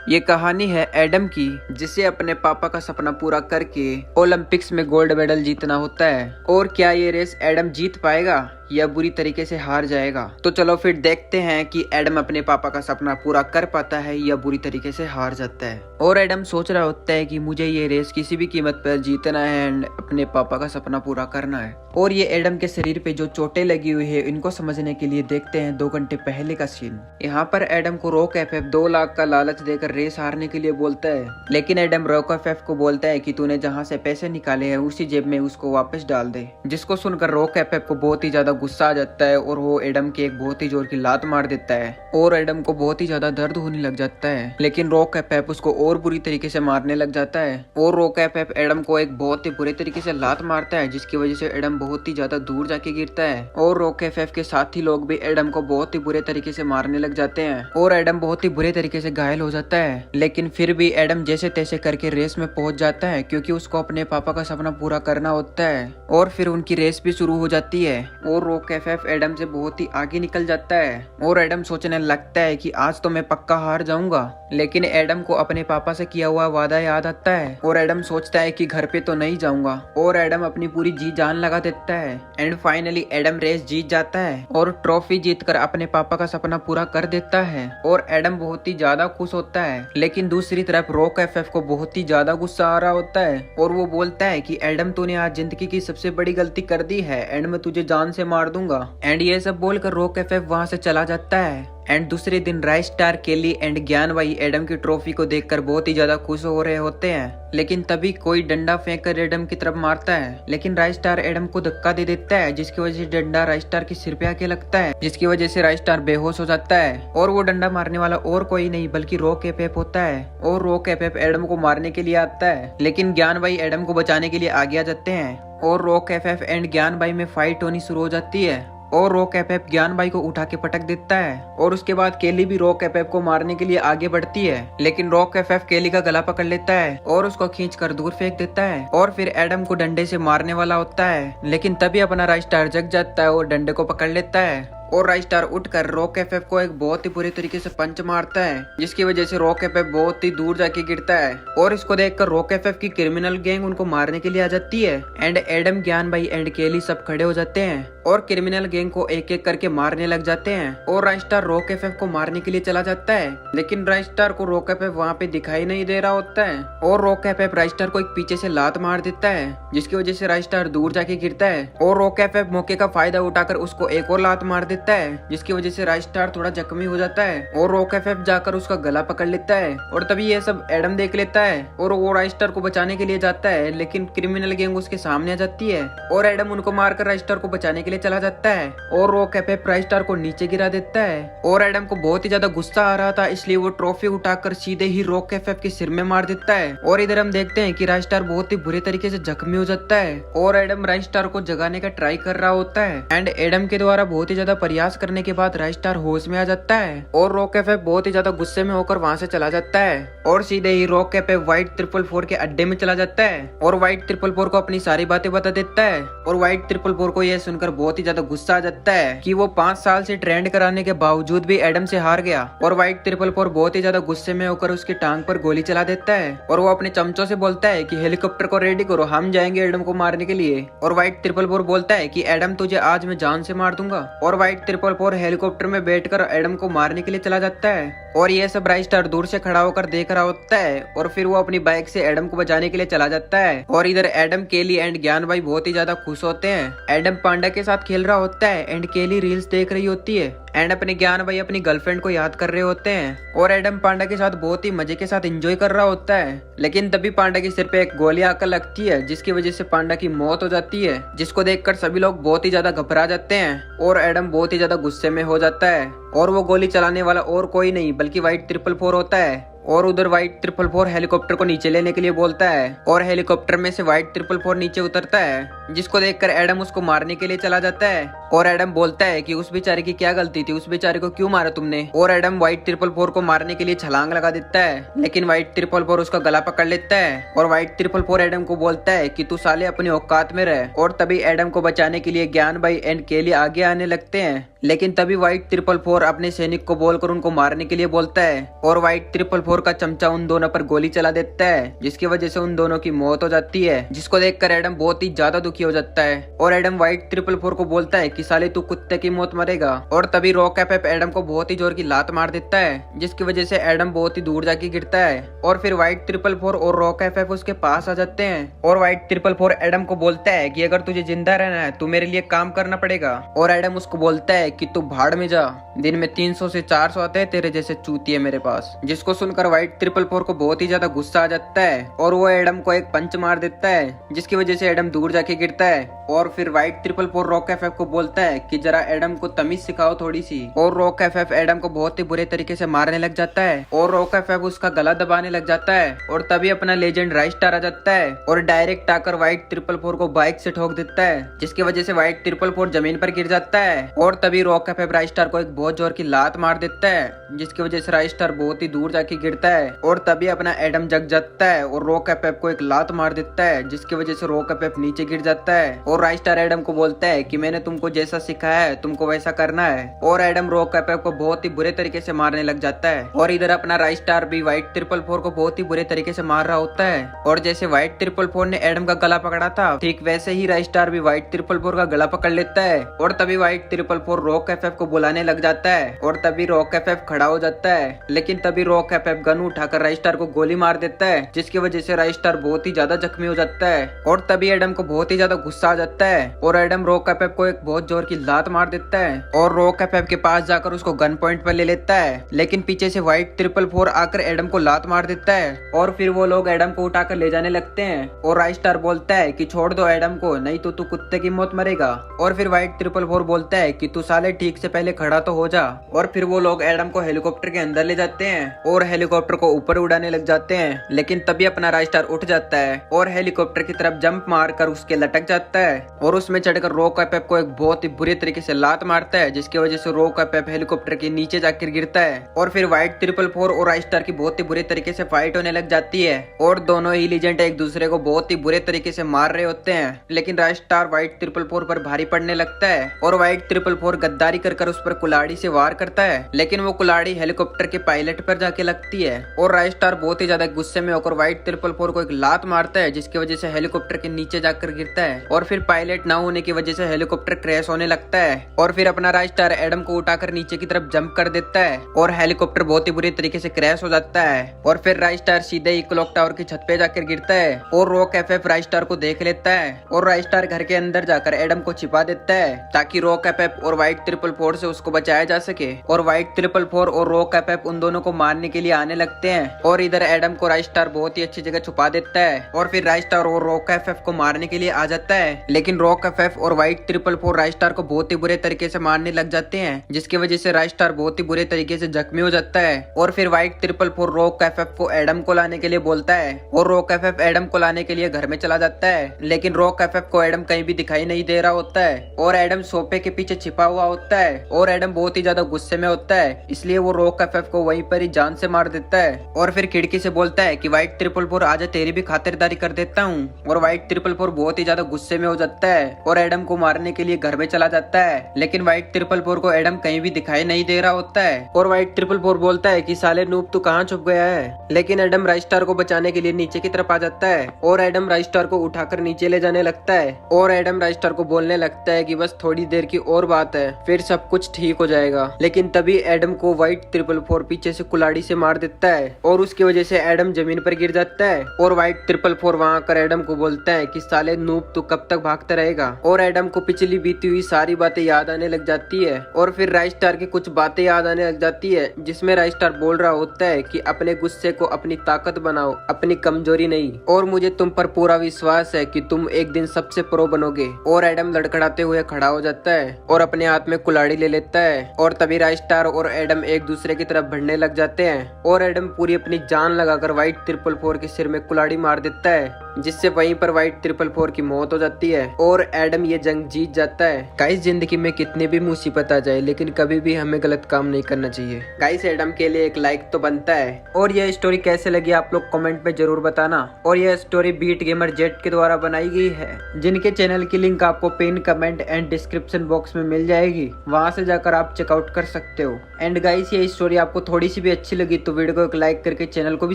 ये कहानी है एडम की, जिसे अपने पापा का सपना पूरा करके ओलंपिक्स में गोल्ड मेडल जीतना होता है। और क्या ये रेस एडम जीत पाएगा या बुरी तरीके से हार जाएगा? तो चलो फिर देखते हैं कि एडम अपने पापा का सपना पूरा कर पाता है या बुरी तरीके से हार जाता है। और एडम सोच रहा होता है कि मुझे ये रेस किसी भी कीमत पर जीतना है एंड अपने पापा का सपना पूरा करना है। और ये एडम के शरीर पे जो चोटें लगी हुई है इनको समझने के लिए देखते हैं 2 घंटे पहले का सीन। यहाँ पर एडम को रॉक एफएफ 2 लाख का लालच देकर रेस हारने के लिए बोलता है, लेकिन एडम रॉक एफएफ को बोलता है कि तूने जहाँ से पैसे निकाले हैं उसी जेब में उसको वापस डाल दे। जिसको सुनकर रॉक एफएफ को बहुत ही ज्यादा गुस्सा आ जाता है और वो एडम के एक बहुत ही जोर की लात मार देता है और एडम को बहुत ही ज्यादा दर्द होने लग जाता है। लेकिन रॉक एफएफ उसको और बुरी तरीके से मारने लग जाता है और रॉक एफएफ एडम को एक बहुत ही बुरे तरीके से लात मारता है, जिसकी वजह से एडम बहुत ही ज्यादा दूर जाके गिरता है। और रॉक एफएफ के साथी लोग भी एडम को बहुत ही बुरे तरीके से मारने लग जाते हैं और एडम बहुत ही बुरे तरीके से घायल हो जाता है। लेकिन फिर भी एडम जैसे तैसे करके रेस में पहुंच जाता है, क्योंकि उसको अपने पापा का सपना पूरा करना होता है। और फिर उनकी रेस भी शुरू हो जाती है और रॉक एफएफ एडम से बहुत ही आगे निकल जाता है और एडम सोचने लगता है कि आज तो मैं पक्का हार जाऊंगा। लेकिन एडम को अपने पापा से किया हुआ वादा याद आता है और एडम सोचता है कि घर पे तो नहीं जाऊंगा और एडम अपनी पूरी जी जान लगा देता है। एंड फाइनली एडम रेस जीत जाता है और ट्रॉफी जीतकर अपने पापा का सपना पूरा कर देता है और एडम बहुत ही ज्यादा खुश होता है। लेकिन दूसरी तरफ रॉक एफएफ को बहुत ही ज्यादा गुस्सा आ रहा होता है और वो बोलता है कि एडम तूने आज जिंदगी की सबसे बड़ी गलती कर दी है एंड मैं तुझे जान से मार दूंगा। एंड ये सब बोलकर रॉक एफएफ वहां से चला जाता है। एंड दूसरे दिन राइस स्टार, केली एंड ज्ञान भाई एडम की ट्रॉफी को देखकर बहुत ही ज्यादा खुश हो रहे होते हैं। लेकिन तभी कोई डंडा फेंक कर एडम की तरफ मारता है, लेकिन राइस स्टार एडम को धक्का दे देता है, जिसकी वजह से डंडा राइस स्टार के सिर पे आके लगता है, जिसकी वजह से राइस स्टार बेहोश हो जाता है। और वो डंडा मारने वाला और कोई नहीं बल्कि रॉक एफएफ होता है और रॉक एफएफ एडम को मारने के लिए आता है। लेकिन ज्ञान भाई एडम को बचाने के लिए आगे आ जाते हैं और रॉक एफएफ एंड ज्ञान भाई में फाइट होनी शुरू हो जाती है और रॉक एफएफ ज्ञान भाई को उठा के पटक देता है। और उसके बाद केली भी रॉक एफएफ को मारने के लिए आगे बढ़ती है, लेकिन रॉक एफएफ केली का गला पकड़ लेता है और उसको खींचकर दूर फेंक देता है और फिर एडम को डंडे से मारने वाला होता है। लेकिन तभी अपना राइस स्टार जग जाता है और डंडे को पकड़ लेता है और राइस स्टार उठकर रॉक एफएफ को एक बहुत ही बुरे तरीके से पंच मारता है, जिसकी वजह से रॉक एफएफ बहुत ही दूर जाके गिरता है। और इसको देखकर रॉक एफएफ की क्रिमिनल गैंग उनको मारने के लिए आ जाती है एंड एडम, ज्ञान भाई एंड केली सब खड़े हो जाते हैं और क्रिमिनल गैंग को एक एक करके मारने लग जाते हैं। और राइस स्टार रॉक एफएफ को मारने के लिए चला जाता है, लेकिन राइस स्टार को रॉक एफएफ वहाँ पे दिखाई नहीं दे रहा होता है और रॉक एफएफ राइस स्टार को एक पीछे से लात मार देता है, जिसकी वजह से राइस स्टार दूर जाके गिरता है। और रॉक एफएफ मौके का फायदा उठाकर उसको एक और लात मार देता है, जिसकी वजह से राइस स्टार थोड़ा जख्मी हो जाता है और रॉक एफएफ जाकर उसका गला पकड़ लेता है। और तभी ये सब एडम देख लेता है और वो राइस स्टार को बचाने के लिए जाता है, लेकिन क्रिमिनल गैंग उसके सामने आ जाती है और एडम उनको मारकर राइस स्टार को बचाने के लिए चला जाता है और रॉक एफएफ राइस स्टार को नीचे गिरा देता है। और एडम को बहुत ही ज्यादा गुस्सा आ रहा था, इसलिए वो ट्रॉफी उठाकर सीधे ही रॉक एफएफ के सिर में मार देता है। और इधर हम देखते हैं कि राइस स्टार बहुत ही बुरे तरीके से जख्मी हो जाता है और एडम राइस स्टार को जगाने का ट्राई कर रहा होता है एंड एडम के द्वारा बहुत ही ज्यादा प्रयास करने के बाद राइस स्टार होश में आ जाता है और रॉक एफएफ बहुत ही ज्यादा गुस्से में होकर वहां से चला जाता है और सीधे ही रॉक एफएफ व्हाइट 444 के अड्डे में चला जाता है और व्हाइट 444 को अपनी सारी बातें बता देता है। और व्हाइट 444 को यह सुनकर बहुत ही ज्यादा गुस्सा आ जाता है कि वो 5 साल से ट्रेंड कराने के बावजूद भी एडम से हार गया। और व्हाइट 444 बहुत ही ज्यादा गुस्से में होकर उसकी टांग पर गोली चला देता है और वो अपने चमचों से बोलता है कि हेलीकॉप्टर को रेडी करो, हम जाएंगे एडम को मारने के लिए। और व्हाइट 444 बोलता है कि एडम तुझे आज मैं जान से मार दूंगा। और व्हाइट 444 हेलीकॉप्टर में बैठकर एडम को मारने के लिए चला जाता है और ये सब राइस स्टार दूर से खड़ा होकर देख रहा होता है और फिर वो अपनी बाइक से एडम को बचाने के लिए चला जाता है। और इधर एडम, केली एंड ज्ञान भाई बहुत ही ज्यादा खुश होते हैं। एडम पांडा के साथ खेल रहा होता है एंड केली रील्स देख रही होती है एंड अपने ज्ञान भाई अपनी गर्लफ्रेंड को याद कर रहे होते हैं और एडम पांडा के साथ बहुत ही मजे के साथ एंजॉय कर रहा होता है। लेकिन तभी पांडा के सिर पे एक गोली आकर लगती है, जिसकी वजह से पांडा की मौत हो जाती है, जिसको देखकर सभी लोग बहुत ही ज्यादा घबरा जाते हैं और एडम बहुत ही ज्यादा गुस्से में हो जाता है। और वो गोली चलाने वाला और कोई नहीं बल्कि व्हाइट 444 होता है और उधर व्हाइट 444 हेलीकॉप्टर को नीचे लेने के लिए बोलता है और हेलीकॉप्टर में से व्हाइट 444 नीचे उतरता है, जिसको देखकर एडम उसको मारने के लिए चला जाता है। और एडम बोलता है कि उस बेचारे की क्या गलती थी, उस बेचारे को क्यों मारा तुमने। और एडम व्हाइट 444 को मारने के लिए छलांग लगा देता है, लेकिन व्हाइट 444 उसका गला पकड़ लेता है और व्हाइट 444 एडम को बोलता है कि तू साले अपनी औकात में रह। और तभी एडम को बचाने के लिए ज्ञान भाई एंड केली आगे आने लगते हैं लेकिन तभी व्हाइट 444 अपने सैनिक को बोलकर उनको मारने के लिए बोलता है और व्हाइट 444 का चमचा उन दोनों पर गोली चला देता है, जिसकी वजह से उन दोनों की मौत हो जाती है, जिसको देखकर एडम बहुत ही ज्यादा दुखी हो जाता है और एडम व्हाइट 444 को बोलता है कि साले तू कुत्ते की मौत मरेगा। और तभी रॉक एफएफ एडम को बहुत ही जोर की लात मार देता है, जिसकी वजह से एडम बहुत ही दूर जाके गिरता है और फिर व्हाइट 444 और रॉक एफएफ उसके पास आ जाते हैं और व्हाइट 444 एडम को बोलता है कि अगर तुझे जिंदा रहना है तो मेरे लिए काम करना पड़ेगा। और एडम उसको बोलता है कि तू भाड़ में जा, दिन में 300 से 400 आते हैं तेरे जैसे चूतिए मेरे पास। जिसको सुनकर व्हाइट 444 को बहुत ही ज्यादा गुस्सा आ जाता है और वो एडम को एक पंच मार देता है, जिसकी वजह से एडम दूर जाके गिरता है। और फिर व्हाइट 444 रॉक एफएफ को बोलता है कि जरा एडम को तमीज सिखाओ थोड़ी सी। और रॉक एफएफ एडम को बहुत ही बुरे तरीके से मारने लग जाता है और रॉक एफएफ उसका गला दबाने लग जाता है। और तभी अपना लेजेंड राइस्टार आ जाता है और डायरेक्ट आकर व्हाइट 444 को बाइक से ठोक देता है, जिसकी वजह से व्हाइट 444 जमीन पर गिर जाता है। और तभी रॉक एफएफ राइस्टार को एक बहुत जोर की लात मार देता है, जिसकी वजह से राइस्टार बहुत ही दूर जाके गिरता है। और तभी अपना एडम जग जाता है और रॉक एफएफ को एक लात मार देता है, जिसकी वजह से रॉक एफएफ नीचे गिर जाता है। और राइस्टार एडम को बोलता है कि मैंने तुमको जैसा सिखाया है तुमको वैसा करना है। और एडम रॉक एफएफ को बहुत ही बुरे तरीके से मारने लग जाता है। और इधर अपना राइस्टार भी व्हाइट 444 को बहुत ही बुरे तरीके से मार रहा होता है। और जैसे व्हाइट 444 ने एडम का गला पकड़ा था, ठीक वैसे ही राइस्टार भी व्हाइट 444 का गला पकड़ लेता है। और तभी व्हाइट 444 रॉक एफएफ को बुलाने लग जाता है और तभी रॉक एफएफ खड़ा हो जाता है। लेकिन तभी रॉक एफएफ गन उठाकर राइस्टार को गोली मार देता है, जिसकी वजह से राइस्टार बहुत ही ज्यादा जख्मी हो जाता है। और तभी एडम को बहुत ही ज्यादा गुस्सा आ जाता है और एडम रॉक एफएफ को एक बहुत जोर की लात मार देता है और रॉक एफएफ के पास जाकर उसको गन पॉइंट पर ले लेता है। लेकिन पीछे से व्हाइट 444 आकर एडम को लात मार देता है और फिर वो लोग एडम को उठाकर ले जाने लगते हैं। और राइस्टार बोलता है कि छोड़ दो एडम को, नहीं तो तू कुत्ते की मौत मरेगा। और फिर व्हाइट 444 बोलता है कि तू साले ठीक से पहले खड़ा तो हो जा। और फिर वो लोग एडम को हेलीकॉप्टर के अंदर ले जाते हैं और हेलीकॉप्टर को ऊपर उड़ाने लग जाते हैं। लेकिन तभी अपना राइस्टार उठ जाता है और हेलीकॉप्टर की तरफ जंप मारकर उसके लटक जाता है और उसमें चढ़कर रॉक एफएफ को एक बहुत ही बुरे तरीके से लात मारता है, जिसकी वजह से रॉक एफएफ हेलीकॉप्टर के नीचे जाकर गिरता है। और फिर व्हाइट 444 और राइस्टार की बहुत ही बुरे तरीके से फाइट होने लग जाती है और दोनों ही लीजेंड एक दूसरे को बहुत ही बुरे तरीके से मार रहे होते हैं। लेकिन राइस्टार व्हाइट 444 पर भारी पड़ने लगता है और व्हाइट 444 गद्दारी कर उस पर कुल्हाड़ी से वार करता है, लेकिन वो कुल्हाड़ी हेलीकॉप्टर के पायलट पर जाके लगती है और राइस्टार बहुत ही ज्यादा गुस्से में होकर व्हाइट 444 को एक लात मारता है, जिसकी वजह से हेलीकॉप्टर के नीचे जाकर गिरता है। और फिर पायलट ना होने की वजह से हेलीकॉप्टर क्रैश होने लगता है और फिर अपना राइस्टार एडम को उठाकर नीचे की तरफ जंप कर देता है और हेलीकॉप्टर बहुत ही बुरी तरीके से क्रैश हो जाता है। और फिर राइस्टार सीधे ही क्लॉक टावर की छत पे जाकर गिरता है और रॉक एफएफ राइस्टार को देख लेता है और राइस्टार घर के अंदर जाकर एडम को छिपा देता है ताकि रॉक एफएफ और व्हाइट 444 से उसको बचाया जा सके। और व्हाइट 444 और रॉक एफएफ उन दोनों को मारने के लिए आने लगते हैं और इधर एडम को राइस्टार बहुत ही अच्छी जगह छुपा देता है और फिर राइस्टार और रॉक एफएफ को मारने के लिए आ जाता है। लेकिन रॉक एफएफ और व्हाइट 444 राइस्टार को बहुत ही बुरे तरीके से मारने लग जाते हैं, जिसकी वजह से राइस्टार बहुत ही बुरे तरीके से जख्मी हो जाता है। और फिर व्हाइट 444 रॉक एफएफ को एडम को लाने के लिए बोलता है और रॉक एफएफ एडम को लाने के लिए घर में चला जाता है। लेकिन रॉक एफएफ को एडम कहीं भी दिखाई नहीं दे रहा होता है और एडम सोफे के पीछे छिपा हुआ होता है और एडम बहुत ही ज्यादा गुस्से में होता है, इसलिए वो रॉक एफएफ को वहीं पर ही जान से मार देता है। और फिर खिड़की से बोलता है कि व्हाइट 444 आजा तेरी भी खातिरदारी कर देता हूँ। और व्हाइट 444 बहुत ही ज्यादा गुस्से में हो जाता है और एडम को मारने के लिए घर में चला जाता है। लेकिन व्हाइट 444 को एडम कहीं भी दिखाई नहीं दे रहा होता है और व्हाइट 444 बोलता है कि साले नूब तू कहाँ छुप गया है। लेकिन एडम राइस्टार को बचाने के लिए नीचे की तरफ आ जाता है और एडम राइस्टार को उठाकर नीचे ले जाने लगता है और एडम राइस्टार को बोलने लगता है कि बस थोड़ी देर की और बात है, फिर सब कुछ ठीक हो जाएगा। लेकिन तभी एडम को व्हाइट 444 पीछे से कुल्हाड़ी से मार देता है और उसकी वजह से एडम जमीन पर गिर जाता है और व्हाइट 444 वहां आकर एडम को बोलता है कि साले नूब तू कब तक भागता रहेगा। और एडम को पिछली बीती हुई सारी बातें याद आने लग जाती है और फिर राइस्टार की कुछ बातें याद आने लग जाती है, जिसमें राइस्टार बोल रहा होता है कि अपने गुस्से को अपनी ताकत बनाओ, अपनी कमजोरी नहीं, और मुझे तुम पर पूरा विश्वास है कि तुम एक दिन सबसे प्रो बनोगे। और एडम लड़खड़ाते हुए खड़ा हो जाता है और अपने हाथ में कुल्हाड़ी ले लेता है और तभी राइस्टार और एडम एक दूसरे की तरफ बढ़ने लग जाते हैं और एडम पूरी अपनी जान लगाकर व्हाइट 444 के सिर में कुल्हाड़ी मार देता है, जिससे वहीं पर व्हाइट 444 की मौत हो जाती है और एडम ये जंग जीत जाता है। गाइस, जिंदगी में कितनी भी मुसीबत आ जाए लेकिन कभी भी हमें गलत काम नहीं करना चाहिए। गाइस, एडम के लिए एक लाइक तो बनता है। और यह स्टोरी कैसे लगी आप लोग कमेंट में जरूर बताना। और यह स्टोरी बीट गेमर जेट के द्वारा बनाई गई है, जिनके चैनल की लिंक आपको pin comment and description box में मिल जाएगी, वहां से जाकर आप चेकआउट कर सकते हो। एंड गाइस, ये स्टोरी आपको थोड़ी सी भी अच्छी लगी तो वीडियो को एक लाइक करके चैनल को भी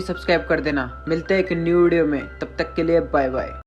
सब्सक्राइब कर देना। मिलते हैं एक न्यू वीडियो में, तब तक के लिए बाय बाय।